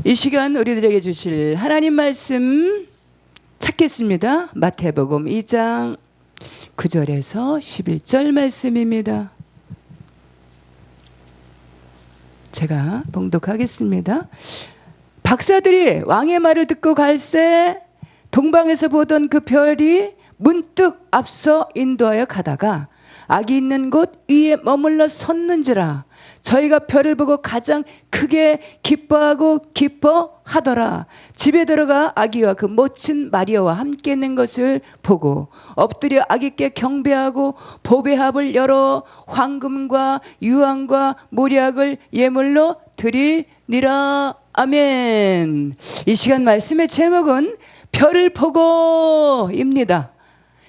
이 시간 우리들에게 주실 하나님 말씀 찾겠습니다. 마태복음 2장 9절에서 11절 말씀입니다. 제가 봉독하겠습니다. 박사들이 왕의 말을 듣고 갈새 동방에서 보던 그 별이 문득 앞서 인도하여 가다가 악이 있는 곳 위에 머물러 섰는지라. 저희가 별을 보고 가장 크게 기뻐하고 기뻐하더라. 집에 들어가 아기와 그 모친 마리아와 함께 있는 것을 보고 엎드려 아기께 경배하고 보배합을 열어 황금과 유황과 모략을 예물로 드리니라. 아멘. 이 시간 말씀의 제목은 별을 보고입니다.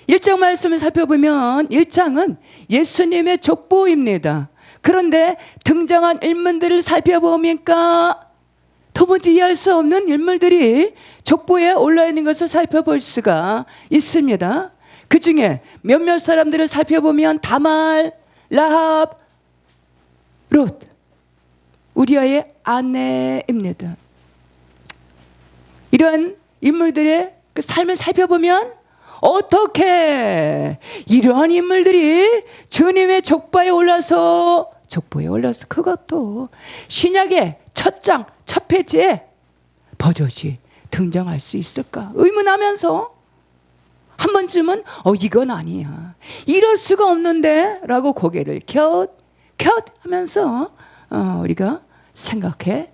1장 말씀을 살펴보면 1장은 예수님의 족보입니다. 그런데 등장한 인물들을 살펴보니까 도무지 이해할 수 없는 인물들이 족보에 올라있는 것을 살펴볼 수가 있습니다. 그 중에 몇몇 사람들을 살펴보면 다말, 라합, 롯, 우리아의 아내입니다. 이러한 인물들의 그 삶을 살펴보면 어떻게 이러한 인물들이 주님의 족보에 올라서 그것도 신약의 첫 장, 첫 페이지에 버젓이 등장할 수 있을까 의문하면서 한 번쯤은 이건 아니야, 이럴 수가 없는데 라고 고개를 곁 하면서 우리가 생각에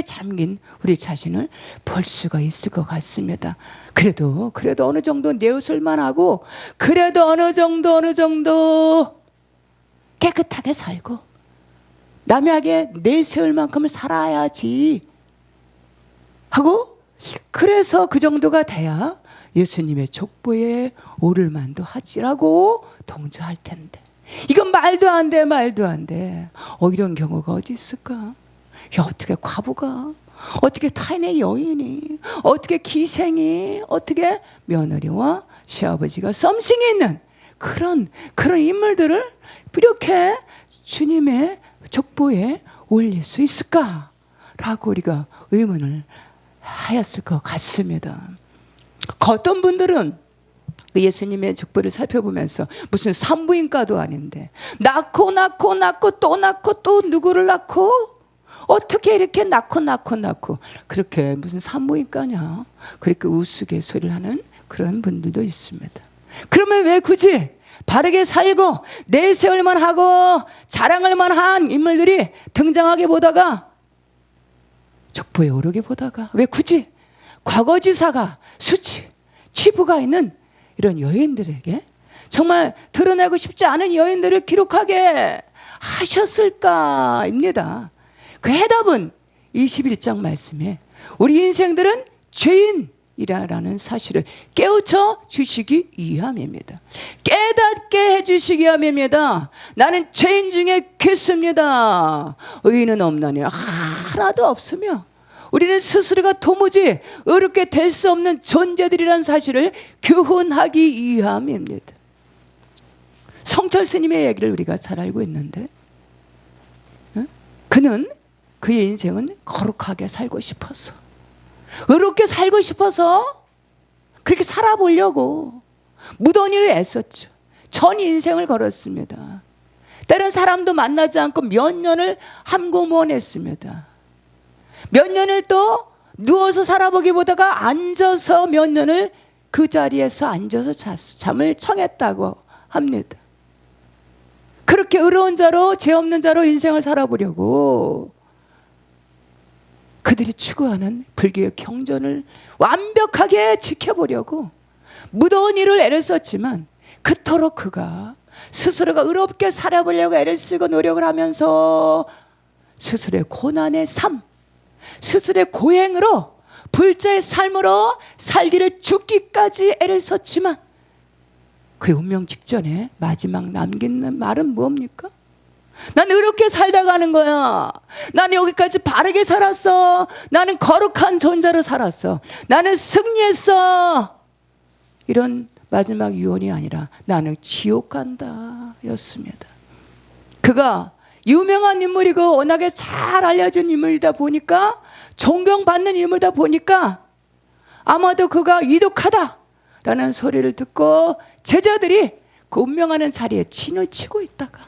잠긴 우리 자신을 볼 수가 있을 것 같습니다. 그래도 어느 정도 내웃을만 하고, 그래도 어느 정도 깨끗하게 살고 남에게 내세울 만큼을 살아야지 하고, 그래서 그 정도가 돼야 예수님의 족보에 오를 만도 하지라고 동조할 텐데, 이건 말도 안 돼. 이런 경우가 어디 있을까? 어떻게 과부가, 어떻게 타인의 여인이, 어떻게 기생이, 어떻게 며느리와 시아버지가 썸씽이 있는 그런 인물들을 이렇게 주님의 족보에 올릴 수 있을까라고 우리가 의문을 하였을 것 같습니다. 어떤 분들은 예수님의 족보를 살펴보면서 무슨 산부인과도 아닌데 낳고 또 누구를 낳고 어떻게 이렇게 낳고 그렇게 무슨 산부인과냐, 그렇게 우스갯소리를 하는 그런 분들도 있습니다. 그러면 왜 굳이 바르게 살고 내세울만 하고 자랑할만 한 인물들이 등장하게 보다가 족보에 오르게 보다가 왜 굳이 과거지사가 치부가 있는 이런 여인들에게 정말 드러내고 싶지 않은 여인들을 기록하게 하셨을까입니다. 그 해답은 21장 말씀에 우리 인생들은 죄인이라는 사실을 깨우쳐 주시기 위함입니다. 깨닫게 해주시기 위함입니다. 나는 죄인 중에 괴습니다. 의인은 없나니 하나도 없으며 우리는 스스로가 도무지 의롭게 될 수 없는 존재들이라는 사실을 교훈하기 위함입니다. 성철 스님의 얘기를 우리가 잘 알고 있는데, 그의 인생은 거룩하게 살고 싶어서, 의롭게 살고 싶어서 그렇게 살아보려고 무던히를 애썼죠. 전 인생을 걸었습니다. 때론 사람도 만나지 않고 몇 년을 함구무원했습니다. 몇 년을 또 누워서 살아보기보다가 앉아서 몇 년을 그 자리에서 앉아서 잠을 청했다고 합니다. 그렇게 의로운 자로, 죄 없는 자로 인생을 살아보려고 그들이 추구하는 불교의 경전을 완벽하게 지켜보려고 무더운 일을 애를 썼지만, 그토록 그가 스스로가 의롭게 살아보려고 애를 쓰고 노력을 하면서 스스로의 고난의 삶, 스스로의 고행으로 불자의 삶으로 살기를 죽기까지 애를 썼지만 그의 운명 직전에 마지막 남기는 말은 뭡니까? 난 의롭게 살다 가는 거야. 나는 여기까지 바르게 살았어. 나는 거룩한 존재로 살았어. 나는 승리했어. 이런 마지막 유언이 아니라 나는 지옥 간다 였습니다. 그가 유명한 인물이고 워낙에 잘 알려진 인물이다 보니까, 존경받는 인물이다 보니까 아마도 그가 위독하다라는 소리를 듣고 제자들이 그 운명하는 자리에 진을 치고 있다가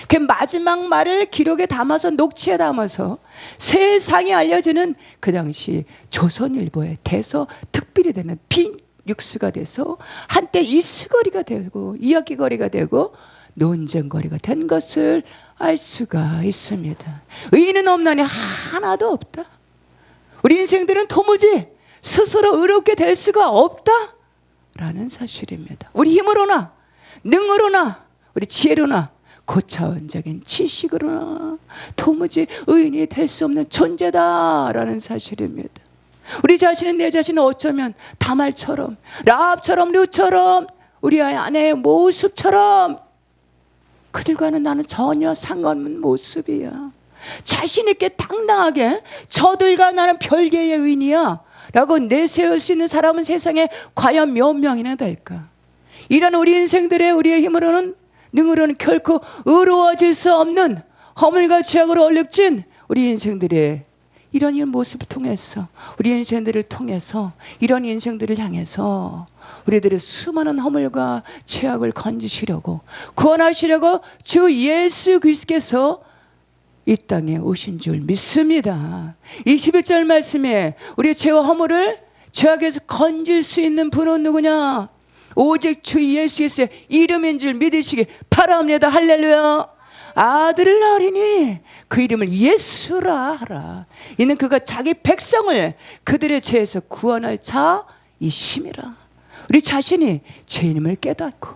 그 마지막 말을 기록에 담아서, 녹취에 담아서 세상에 알려지는 그 당시 조선일보의 대서 특필이 되는 빈 뉴스가 돼서 한때 이슈거리가 되고 이야기거리가 되고 논쟁거리가 된 것을 알 수가 있습니다. 의인은 없나니 하나도 없다. 우리 인생들은 도무지 스스로 의롭게 될 수가 없다라는 사실입니다. 우리 힘으로나 능으로나 우리 지혜로나 고차원적인 지식으로나 도무지 의인이 될 수 없는 존재다라는 사실입니다. 우리 자신은, 내 자신은 어쩌면 다말처럼, 라합처럼, 룻처럼, 우리 아내의 모습처럼 그들과는 나는 전혀 상관없는 모습이야. 자신 있게 당당하게 저들과 나는 별개의 의인이야 라고 내세울 수 있는 사람은 세상에 과연 몇 명이나 될까? 이런 우리 인생들의, 우리의 힘으로는 능으로는 결코 의로워질 수 없는 허물과 죄악으로 얼룩진 우리 인생들의 이런 모습을 통해서, 우리 인생들을 통해서, 이런 인생들을 향해서 우리들의 수많은 허물과 죄악을 건지시려고, 구원하시려고 주 예수 그리스도께서 이 땅에 오신 줄 믿습니다. 21절 말씀에 우리의 죄와 허물을 죄악에서 건질 수 있는 분은 누구냐? 오직 주 예수의 이름인 줄 믿으시기 바랍니다. 할렐루야. 아들을 낳으리니 그 이름을 예수라 하라. 이는 그가 자기 백성을 그들의 죄에서 구원할 자이심이라. 우리 자신이 죄인임을 깨닫고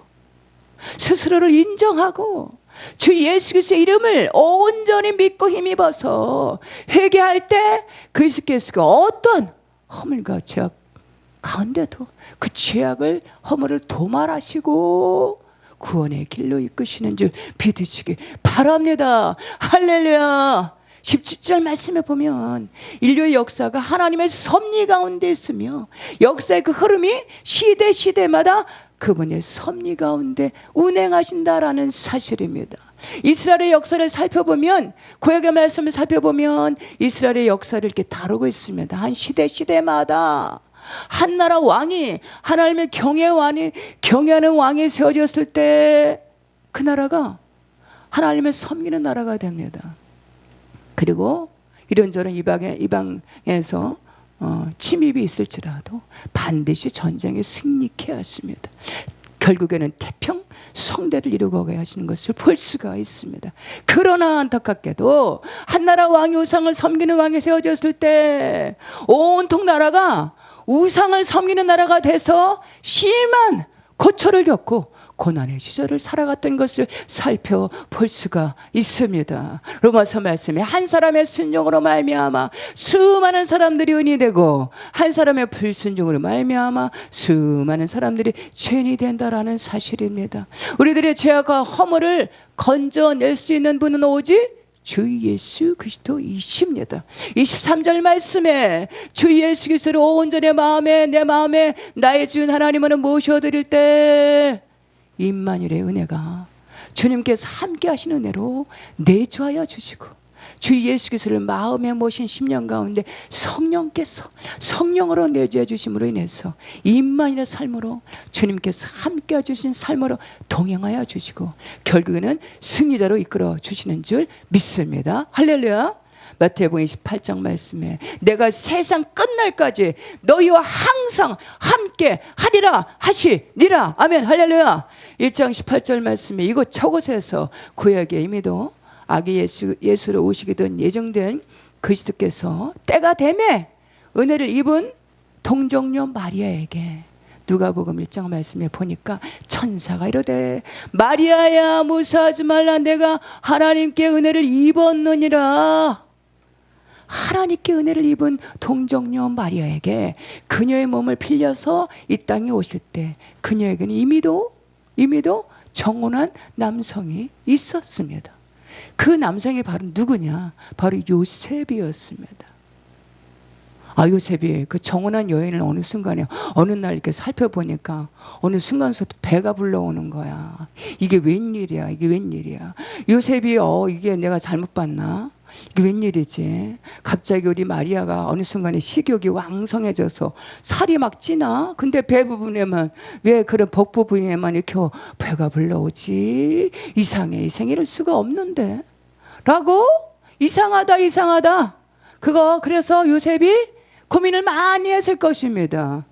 스스로를 인정하고 주 예수 그리스도의 이름을 온전히 믿고 힘입어서 회개할 때 그리스도께서 어떤 허물과 죄악 가운데도 그 죄악을, 허물을 도말하시고 구원의 길로 이끄시는 줄 믿으시기 바랍니다. 할렐루야. 17절 말씀에 보면 인류의 역사가 하나님의 섭리 가운데 있으며 역사의 그 흐름이 시대마다 그분의 섭리 가운데 운행하신다라는 사실입니다. 이스라엘의 역사를 살펴보면, 구약의 말씀을 살펴보면 이스라엘의 역사를 이렇게 다루고 있습니다. 한 시대마다 한 나라 왕이, 하나님의 경외하는 왕이 세워졌을 때 그 나라가 하나님을 섬기는 나라가 됩니다. 그리고 이런저런 이방에서 침입이 있을지라도 반드시 전쟁에 승리케 하십니다. 결국에는 태평 성대를 이루고 하시는 것을 볼 수가 있습니다. 그러나 안타깝게도 한나라 왕이 우상을 섬기는 왕이 세워졌을 때 온통 나라가 우상을 섬기는 나라가 돼서 심한 고초를 겪고 고난의 시절을 살아갔던 것을 살펴볼 수가 있습니다. 로마서 말씀에 한 사람의 순종으로 말미암아 수많은 사람들이 의인이 되고 한 사람의 불순종으로 말미암아 수많은 사람들이 죄인이 된다라는 사실입니다. 우리들의 죄악과 허물을 건져낼 수 있는 분은 오직 주 예수 그리스도이십니다. 23절 말씀에 주 예수 그리스도를 온전히 내 마음에 나의 주 하나님을 모셔드릴 때 임마누엘의 은혜가, 주님께서 함께 하신 은혜로 내주하여 주시고 주 예수 그리스도를 마음에 모신 10년 가운데 성령으로 내주해 주심으로 인해서 임마누엘의 삶으로 주님께서 함께 해주신 삶으로 동행하여 주시고 결국에는 승리자로 이끌어 주시는 줄 믿습니다. 할렐루야. 마태복음 28장 말씀에 내가 세상 끝날까지 너희와 항상 함께 하리라 하시니라. 아멘. 할렐루야. 1장 18절 말씀에 이곳저곳에서 구약에 이미도 아기 예수로 오시기든 예정된 그리스도께서 때가 되매 은혜를 입은 동정녀 마리아에게 누가복음 1장 말씀에 보니까 천사가 이르되 마리아야 무사하지 말라 내가 하나님께 은혜를 입었느니라. 하나님께 은혜를 입은 동정녀 마리아에게 그녀의 몸을 빌려서 이 땅에 오실 때 그녀에게는 이미도 정혼한 남성이 있었습니다. 그 남성이 바로 누구냐? 바로 요셉이었습니다. 요셉이 그 정원한 여인을 어느 순간에 어느 날 이렇게 살펴보니까 어느 순간부터 배가 불러오는 거야. 이게 웬일이야? 이게 웬일이야? 요셉이 이게 내가 잘못 봤나? 이게 웬일이지? 갑자기 우리 마리아가 어느 순간에 식욕이 왕성해져서 살이 막 찌나? 근데 배 부분에만 왜 그런 복 부분에만 이렇게 배가 불러오지? 이상해. 이럴 수가 없는데 라고 이상하다. 그래서 요셉이 고민을 많이 했을 것입니다.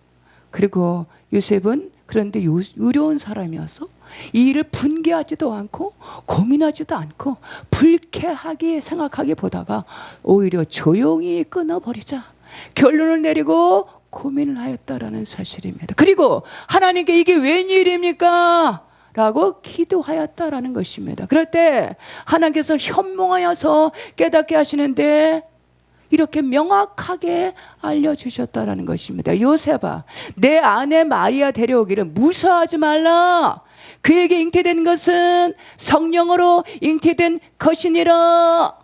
그리고 요셉은 그런데 의로운 사람이어서 이 일을 분개하지도 않고 고민하지도 않고 불쾌하게 생각하게 보다가 오히려 조용히 끊어버리자 결론을 내리고 고민을 하였다라는 사실입니다. 그리고 하나님께 이게 웬일입니까? 라고 기도하였다라는 것입니다. 그럴 때 하나님께서 현몽하여서 깨닫게 하시는데 이렇게 명확하게 알려주셨다라는 것입니다. 요셉아, 내 아내 마리아 데려오기를 무서워하지 말라. 그에게 잉태된 것은 성령으로 잉태된 것이니라.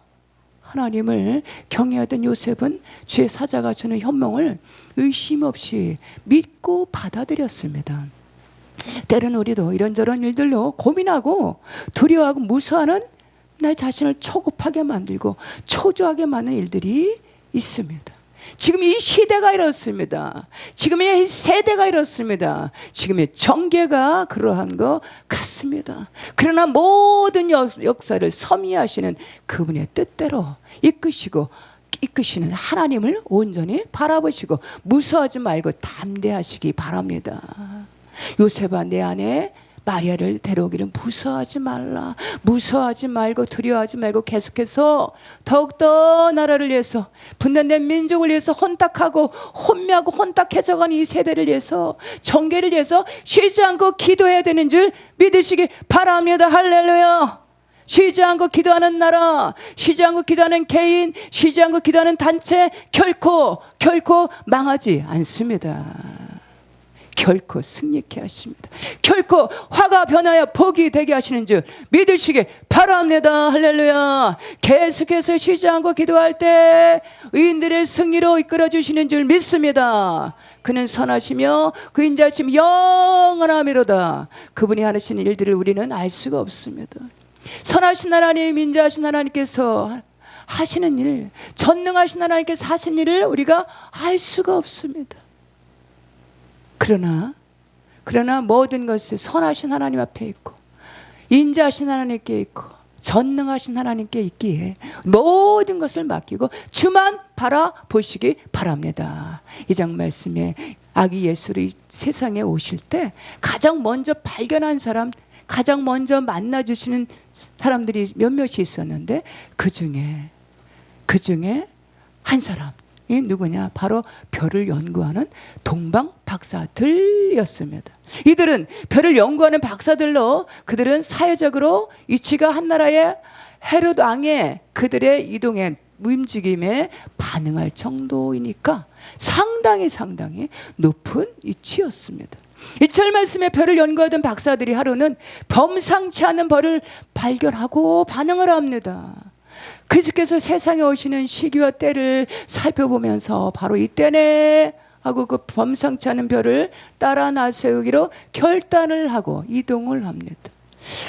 하나님을 경외하던 요셉은 주의 사자가 주는 현몽을 의심 없이 믿고 받아들였습니다. 때로는 우리도 이런저런 일들로 고민하고 두려워하고 무서워하는 내 자신을 초급하게 만들고 초조하게 만드는 일들이 있습니다. 지금 이 시대가 이렇습니다. 지금의 이 세대가 이렇습니다. 지금의 정계가 그러한 것 같습니다. 그러나 모든 역사를 섭리하시는 그분의 뜻대로 이끄시는 하나님을 온전히 바라보시고 무서워하지 말고 담대하시기 바랍니다. 요셉아, 내 안에 마리아를 데려오기를 무서워하지 말라. 무서워하지 말고 두려워하지 말고 계속해서 더욱더 나라를 위해서 분단된 민족을 위해서 혼탁하고 혼미하고 혼탁해져가는 이 세대를 위해서 정계를 위해서 쉬지 않고 기도해야 되는 줄 믿으시기 바랍니다. 할렐루야. 쉬지 않고 기도하는 나라, 쉬지 않고 기도하는 개인, 쉬지 않고 기도하는 단체 결코 망하지 않습니다. 결코 승리케 하십니다. 결코 화가 변하여 복이 되게 하시는 줄 믿으시기 바랍니다. 할렐루야. 계속해서 쉬지 않고 기도할 때 의인들의 승리로 이끌어 주시는 줄 믿습니다. 그는 선하시며 그 인자심이 영원하미로다. 그분이 하시는 일들을 우리는 알 수가 없습니다. 선하신 하나님, 인자하신 하나님께서 하시는 일, 전능하신 하나님께서 하신 일을 우리가 알 수가 없습니다. 그러나 모든 것이 선하신 하나님 앞에 있고 인자하신 하나님께 있고 전능하신 하나님께 있기에 모든 것을 맡기고 주만 바라보시기 바랍니다. 이 장 말씀에 아기 예수로 이 세상에 오실 때 가장 먼저 발견한 사람, 가장 먼저 만나주시는 사람들이 몇몇이 있었는데 그 중에 한 사람 이 누구냐? 바로 별을 연구하는 동방 박사들이었습니다. 이들은 별을 연구하는 박사들로 그들은 사회적으로 위치가 한나라의 헤롯 왕의 그들의 이동의 움직임에 반응할 정도이니까 상당히 높은 위치였습니다. 이철 말씀에 별을 연구하던 박사들이 하루는 범상치 않은 별을 발견하고 반응을 합니다. 그리스도께서 세상에 오시는 시기와 때를 살펴보면서 바로 이때네 하고 그 범상치 않은 별을 따라 나서기로 결단을 하고 이동을 합니다.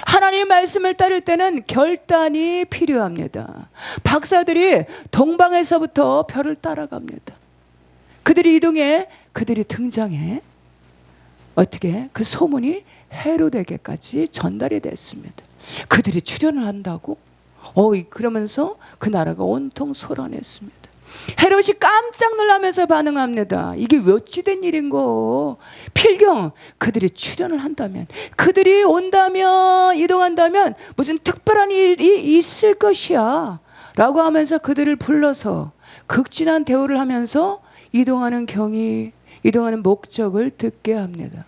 하나님의 말씀을 따를 때는 결단이 필요합니다. 박사들이 동방에서부터 별을 따라갑니다. 그들이 등장해 어떻게 그 소문이 헤롯에게까지 전달이 됐습니다. 그들이 출연을 한다고? 그러면서 그 나라가 온통 소란했습니다. 헤롯이 깜짝 놀라면서 반응합니다. 이게 어찌된 일인고? 필경 그들이 출연을 한다면, 그들이 온다면, 이동한다면 무슨 특별한 일이 있을 것이야 라고 하면서 그들을 불러서 극진한 대우를 하면서 이동하는 목적을 듣게 합니다.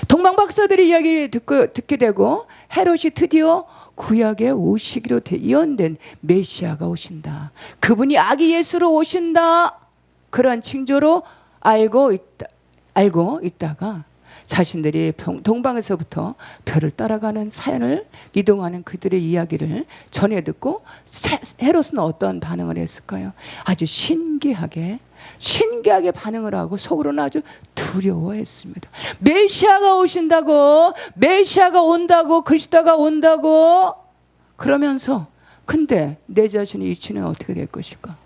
동방박사들이 이야기를 듣게 되고 헤롯이 드디어 구약에 오시기로 예언된 메시아가 오신다, 그분이 아기 예수로 오신다, 그러한 징조로 알고 있다가 자신들이 동방에서부터 별을 따라가는 사연을 이동하는 그들의 이야기를 전해 듣고 헤롯은 어떤 반응을 했을까요? 아주 신기하게 반응을 하고 속으로는 아주 두려워했습니다. 메시아가 오신다고, 메시아가 온다고, 그리스도가 온다고 그러면서 근데 내 자신의 위치는 어떻게 될 것일까?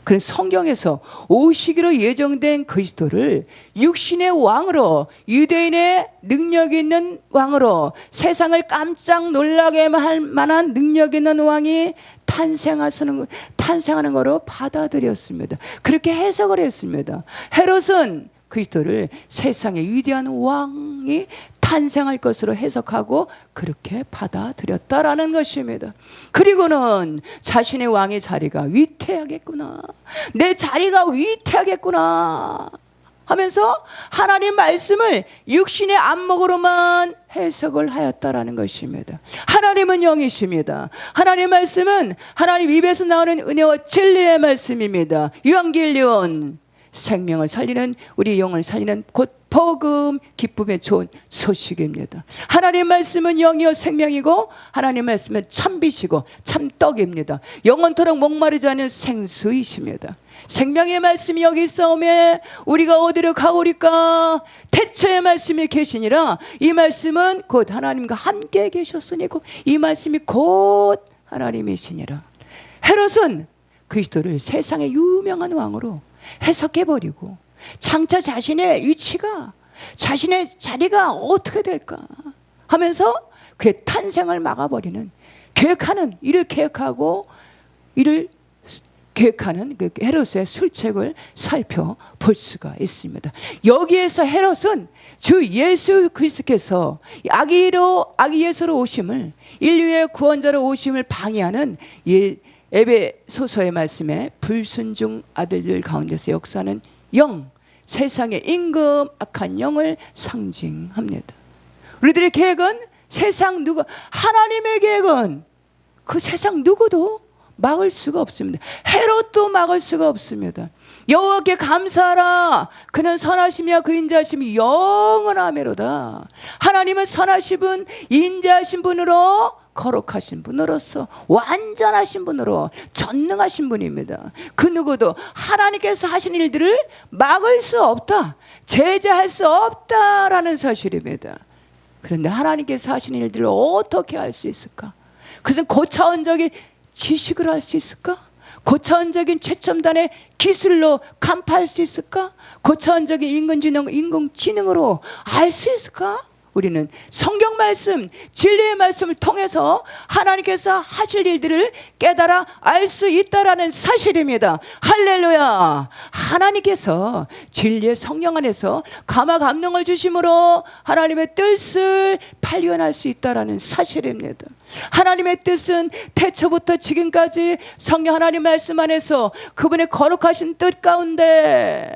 그래서 성경에서 오시기로 예정된 그리스도를 육신의 왕으로, 유대인의 능력 있는 왕으로, 세상을 깜짝 놀라게 할 만한 능력 있는 왕이 탄생하는 거로 받아들였습니다. 그렇게 해석을 했습니다. 헤롯은 그리스도를 세상의 위대한 왕이 탄생할 것으로 해석하고 그렇게 받아들였다라는 것입니다. 그리고는 자신의 왕의 자리가 위태하겠구나, 내 자리가 위태하겠구나 하면서 하나님 말씀을 육신의 안목으로만 해석을 하였다라는 것입니다. 하나님은 영이십니다. 하나님 말씀은 하나님 입에서 나오는 은혜와 진리의 말씀입니다. 유앙겔리온, 생명을 살리는, 우리 영을 살리는 곧 복음, 기쁨의 좋은 소식입니다. 하나님 말씀은 영이요 생명이고, 하나님 말씀은 참빛이고 참떡입니다. 영원토록 목마르지 않은 생수이십니다. 생명의 말씀이 여기 있사오매 우리가 어디로 가오리까? 태초의 말씀이 계시니라. 이 말씀은 곧 하나님과 함께 계셨으니 이 말씀이 곧 하나님이시니라. 헤롯은 그리스도를 세상의 유명한 왕으로 해석해버리고 장차 자신의 위치가, 자신의 자리가 어떻게 될까 하면서 그의 탄생을 막아버리는, 이를 계획하는 그 헤롯의 술책을 살펴볼 수가 있습니다. 여기에서 헤롯은 주 예수 그리스도께서 아기 예수로 오심을, 인류의 구원자로 오심을 방해하는 에베소서의 말씀에 불순종 아들들 가운데서 역사하는 영, 세상의 임금 악한 영을 상징합니다. 우리들의 계획은 하나님의 계획은 그 세상 누구도 막을 수가 없습니다. 헤롯도 막을 수가 없습니다. 여호와께 감사하라, 그는 선하시며 그 인자하심이 영원하매로다. 하나님은 선하신 분, 인자하신 분으로, 거룩하신 분으로서, 완전하신 분으로, 전능하신 분입니다. 그 누구도 하나님께서 하신 일들을 막을 수 없다, 제재할 수 없다라는 사실입니다. 그런데 하나님께서 하신 일들을 어떻게 할 수 있을까? 그것은 고차원적인 지식을 할 수 있을까? 고차원적인 최첨단의 기술로 간파할 수 있을까? 고차원적인 인공지능으로 알 수 있을까? 우리는 성경 말씀, 진리의 말씀을 통해서 하나님께서 하실 일들을 깨달아 알 수 있다라는 사실입니다. 할렐루야. 하나님께서 진리의 성령 안에서 감화 감동을 주심으로 하나님의 뜻을 발견할 수 있다라는 사실입니다. 하나님의 뜻은 태초부터 지금까지 성령 하나님 말씀 안에서 그분의 거룩하신 뜻 가운데,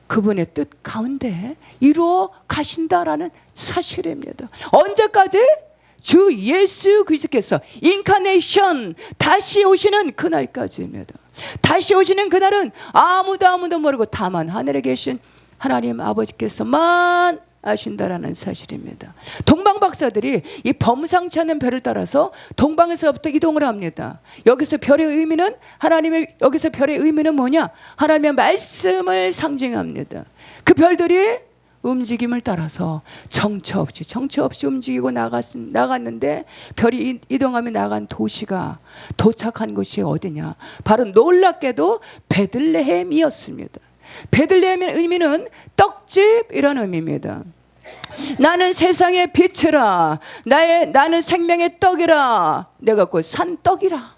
그분의 뜻 가운데 이루어 가신다라는 사실입니다. 언제까지? 주 예수 그리스도께서 인카네이션, 다시 오시는 그날까지입니다. 다시 오시는 그날은 아무도 모르고 다만 하늘에 계신 하나님 아버지께서만 아신다라는 사실입니다. 동방 박사들이 이 범상치 않은 별을 따라서 동방에서부터 이동을 합니다. 여기서 별의 의미는 뭐냐? 하나님의 말씀을 상징합니다. 그 별들이 움직임을 따라서 정처 없이 움직이고 나갔는데, 별이 이동하며 나간 도시가 도착한 곳이 어디냐? 바로 놀랍게도 베들레헴이었습니다. 베들레헴의 의미는 떡집이라는 의미입니다. 나는 세상의 빛이라, 나는 생명의 떡이라, 내가 곧 산떡이라,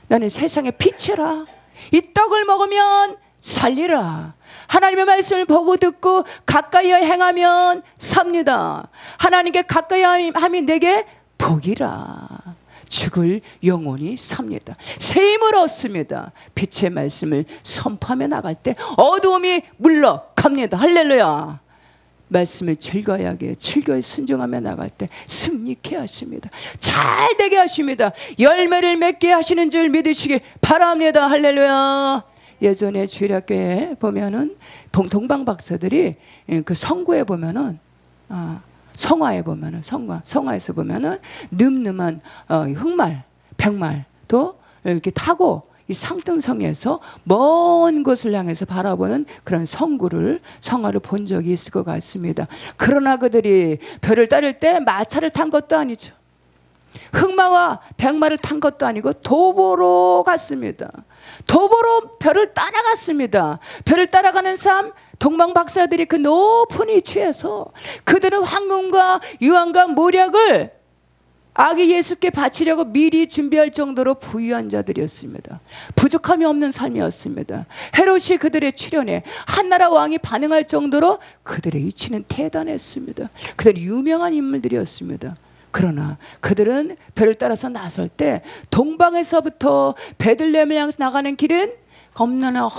나는 세상의 빛이라, 이 떡을 먹으면 살리라. 하나님의 말씀을 보고 듣고 가까이 행하면 삽니다. 하나님께 가까이 함이 내게 복이라. 죽을 영혼이 삽니다. 새 힘을 얻습니다. 빛의 말씀을 선포하며 나갈 때 어두움이 물러갑니다. 할렐루야. 말씀을 즐거이 순종하며 나갈 때 승리케 하십니다. 잘 되게 하십니다. 열매를 맺게 하시는 줄 믿으시기 바랍니다. 할렐루야. 예전에 주일학교에 보면은 동방 박사들이 그 성구에 보면은 성화에 보면은 성화에서 보면은 늠름한 흑말, 백말도 이렇게 타고 이 상등성에서 먼 곳을 향해서 바라보는 그런 성화를 본 적이 있을 것 같습니다. 그러나 그들이 별을 따를 때 마차를 탄 것도 아니죠. 흑마와 백마를 탄 것도 아니고 도보로 갔습니다. 도보로 별을 따라갔습니다. 별을 따라가는 삶, 동방 박사들이 그 높은 위치에서 그들은 황금과 유황과 모략을 아기 예수께 바치려고 미리 준비할 정도로 부유한 자들이었습니다. 부족함이 없는 삶이었습니다. 헤롯이 그들의 출현에 한나라 왕이 반응할 정도로 그들의 위치는 대단했습니다. 그들이 유명한 인물들이었습니다. 그러나 그들은 별을 따라서 나설 때 동방에서부터 베들레헴을 향해서 나가는 길은 험난한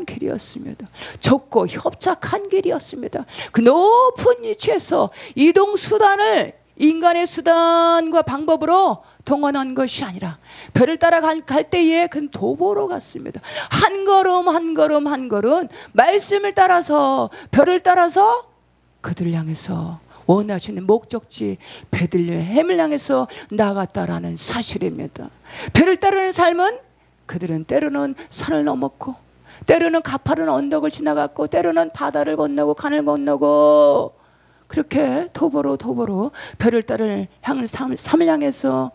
길이었습니다. 좁고 협착한 길이었습니다. 그 높은 위치에서 이동 수단을 인간의 수단과 방법으로 동원한 것이 아니라 별을 따라갈 때에 그 도보로 갔습니다. 한 걸음 말씀을 따라서 별을 따라서 그들을 향해서 원하시는 목적지 베들레헴을 향해서 나갔다라는 사실입니다. 별을 따르는 삶은 그들은 때로는 산을 넘었고 때로는 가파른 언덕을 지나갔고 때로는 바다를 건너고 강을 건너고 그렇게 도보로 별을 따르는 삶을 향해서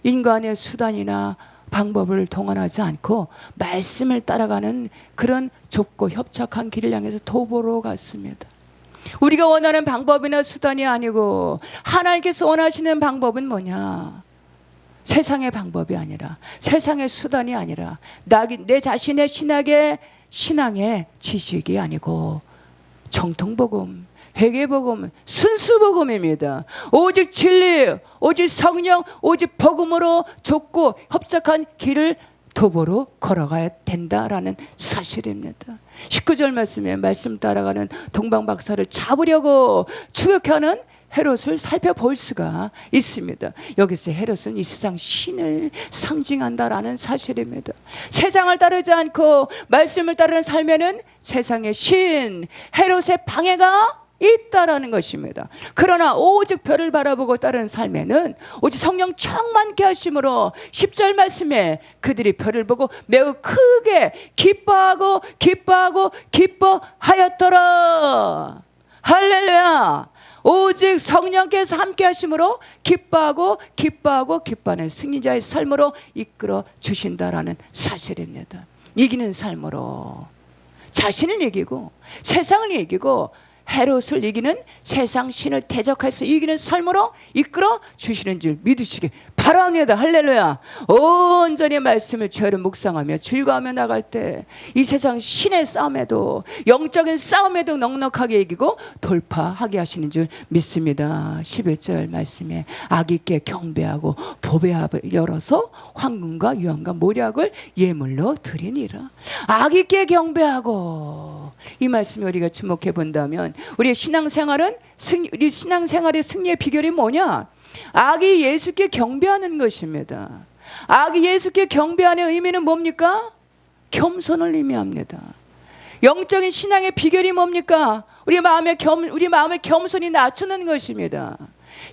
인간의 수단이나 방법을 동원하지 않고 말씀을 따라가는 그런 좁고 협착한 길을 향해서 도보로 갔습니다. 우리가 원하는 방법이나 수단이 아니고 하나님께서 원하시는 방법은 뭐냐? 세상의 방법이 아니라 세상의 수단이 아니라 내 자신의 신앙의 지식이 아니고 정통복음, 회개복음, 순수복음입니다. 오직 진리, 오직 성령, 오직 복음으로 좁고 협착한 길을 도보로 걸어가야 된다라는 사실입니다. 19절 말씀에 말씀 따라가는 동방 박사를 잡으려고 추격하는 헤롯을 살펴볼 수가 있습니다. 여기서 헤롯은 이 세상 신을 상징한다라는 사실입니다. 세상을 따르지 않고 말씀을 따르는 삶에는 세상의 신 헤롯의 방해가 있다라는 것입니다. 그러나 오직 별을 바라보고 따르는 삶에는 오직 성령 충만케 하심으로 10절 말씀에 그들이 별을 보고 매우 크게 기뻐하였더라. 할렐루야. 오직 성령께서 함께 하심으로 기뻐하는 승리자의 삶으로 이끌어 주신다라는 사실입니다. 이기는 삶으로 자신을 이기고 세상을 이기고 헤롯을 이기는 세상 신을 대적해서 이기는 삶으로 이끌어 주시는 줄 믿으시기 바랍니다. 할렐루야. 온전히 말씀을 죄를 묵상하며 즐거워하며 나갈 때 이 세상 신의 싸움에도 영적인 싸움에도 넉넉하게 이기고 돌파하게 하시는 줄 믿습니다. 11절 말씀에 악있게 경배하고 보배합을 열어서 황금과 유황과 모략을 예물로 드리니라. 악있게 경배하고 이 말씀에 우리가 주목해 본다면 우리의 신앙생활의 승리의 비결이 뭐냐? 아기 예수께 경배하는 것입니다. 아기 예수께 경배하는 의미는 뭡니까? 겸손을 의미합니다. 영적인 신앙의 비결이 뭡니까? 우리 마음을 겸손히 낮추는 것입니다.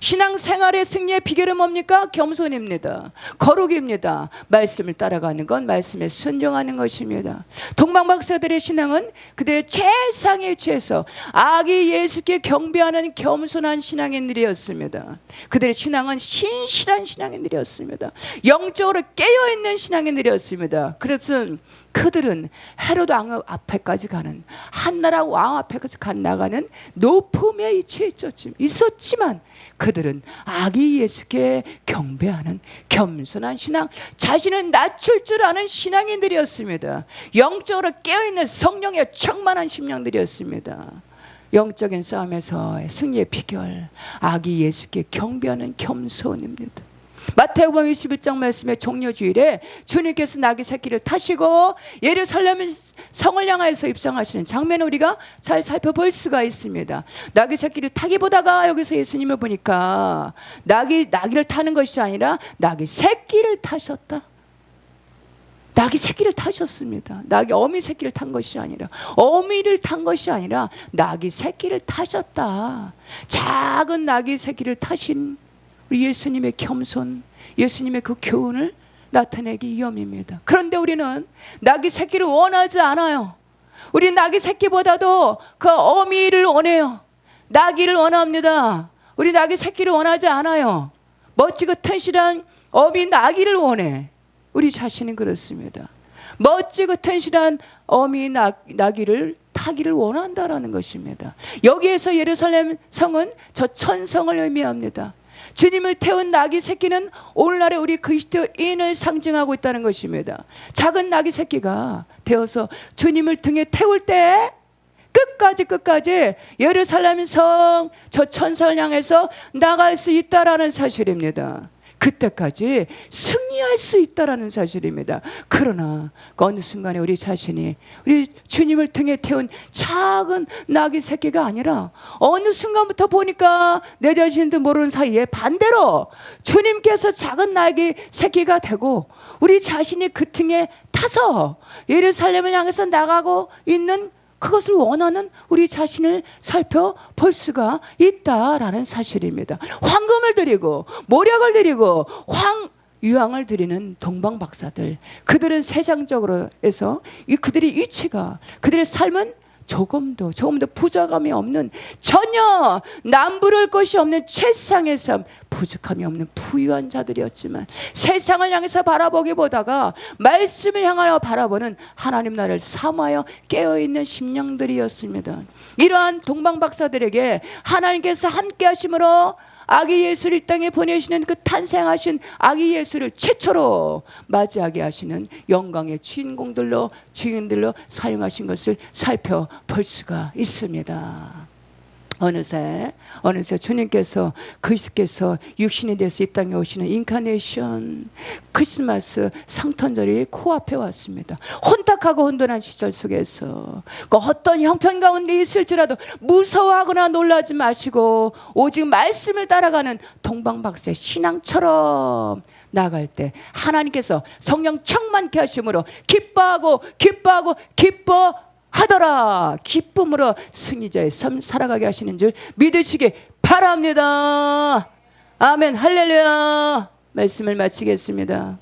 신앙생활의 승리의 비결은 뭡니까? 겸손입니다. 거룩입니다. 말씀을 따라가는 건 말씀에 순종하는 것입니다. 동방박사들의 신앙은 그들의 최상의 위치에서 아기 예수께 경배하는 겸손한 신앙인들이었습니다. 그들의 신앙은 신실한 신앙인들이었습니다. 영적으로 깨어있는 신앙인들이었습니다. 그래서 그들은 헤롯 왕 앞에까지 가는 한나라 왕 앞에까지 나가는 높음의 위치에 있었지만 그들은 아기 예수께 경배하는 겸손한 신앙, 자신은 낮출 줄 아는 신앙인들이었습니다. 영적으로 깨어있는 성령의 충만한 심령들이었습니다. 영적인 싸움에서의 승리의 비결, 아기 예수께 경배하는 겸손입니다. 마태복음 21장 말씀에 종려주일에 주님께서 나귀 새끼를 타시고 예루살렘 성을 향하여서 입성하시는 장면을 우리가 잘 살펴볼 수가 있습니다. 나귀 새끼를 타기보다가 여기서 예수님을 보니까 나귀를 타는 것이 아니라 나귀 새끼를 타셨다. 낙이 새끼를 타셨습니다. 낙이 어미 새끼를 탄 것이 아니라, 어미를 탄 것이 아니라 낙이 새끼를 타셨다. 작은 낙이 새끼를 타신 우리 예수님의 겸손, 예수님의 그 교훈을 나타내기 위함입니다. 그런데 우리는 낙이 새끼를 원하지 않아요. 우리 낙이 새끼보다도 그 어미를 원해요. 낙이를 원합니다. 우리 낙이 새끼를 원하지 않아요. 멋지고 튼실한 어미 낙이를 원해. 우리 자신은 그렇습니다. 멋지고 튼실한 어미 낙이를 타기를 원한다라는 것입니다. 여기에서 예루살렘 성은 저 천성을 의미합니다. 주님을 태운 낙이 새끼는 오늘날의 우리 그리스도인을 상징하고 있다는 것입니다. 작은 낙이 새끼가 되어서 주님을 등에 태울 때 끝까지 예루살렘 성 저 천성을 향해서 나갈 수 있다라는 사실입니다. 그때까지 승리할 수 있다라는 사실입니다. 그러나 그 어느 순간에 우리 자신이 우리 주님을 등에 태운 작은 낙이 새끼가 아니라 어느 순간부터 보니까 내 자신도 모르는 사이에 반대로 주님께서 작은 낙이 새끼가 되고 우리 자신이 그 등에 타서 예루살렘을 향해서 나가고 있는 그것을 원하는 우리 자신을 살펴볼 수가 있다라는 사실입니다. 황금을 드리고 모략을 드리고 유황을 드리는 동방박사들, 그들은 세상적으로 해서 그들의 위치가, 그들의 삶은 조금도 부족함이 없는, 전혀 남부를 것이 없는 최상의 삶, 부족함이 없는 부유한 자들이었지만 세상을 향해서 바라보기보다가 말씀을 향하여 바라보는 하나님 나라를 사모하여 깨어있는 심령들이었습니다. 이러한 동방박사들에게 하나님께서 함께 하심으로 아기 예수를 이 땅에 보내시는 그 탄생하신 아기 예수를 최초로 맞이하게 하시는 영광의 주인공들로, 증인들로 사용하신 것을 살펴볼 수가 있습니다. 어느새 주님께서, 그리스도께서 육신이 돼서 이 땅에 오시는 인카네이션 크리스마스 상탄절이 코앞에 왔습니다. 혼탁하고 혼돈한 시절 속에서 그 어떤 형편 가운데 있을지라도 무서워하거나 놀라지 마시고 오직 말씀을 따라가는 동방박사의 신앙처럼 나갈 때 하나님께서 성령 충만케 하심으로 기뻐하더라. 기쁨으로 승리자의 삶 살아가게 하시는 줄 믿으시기 바랍니다. 아멘. 할렐루야. 말씀을 마치겠습니다.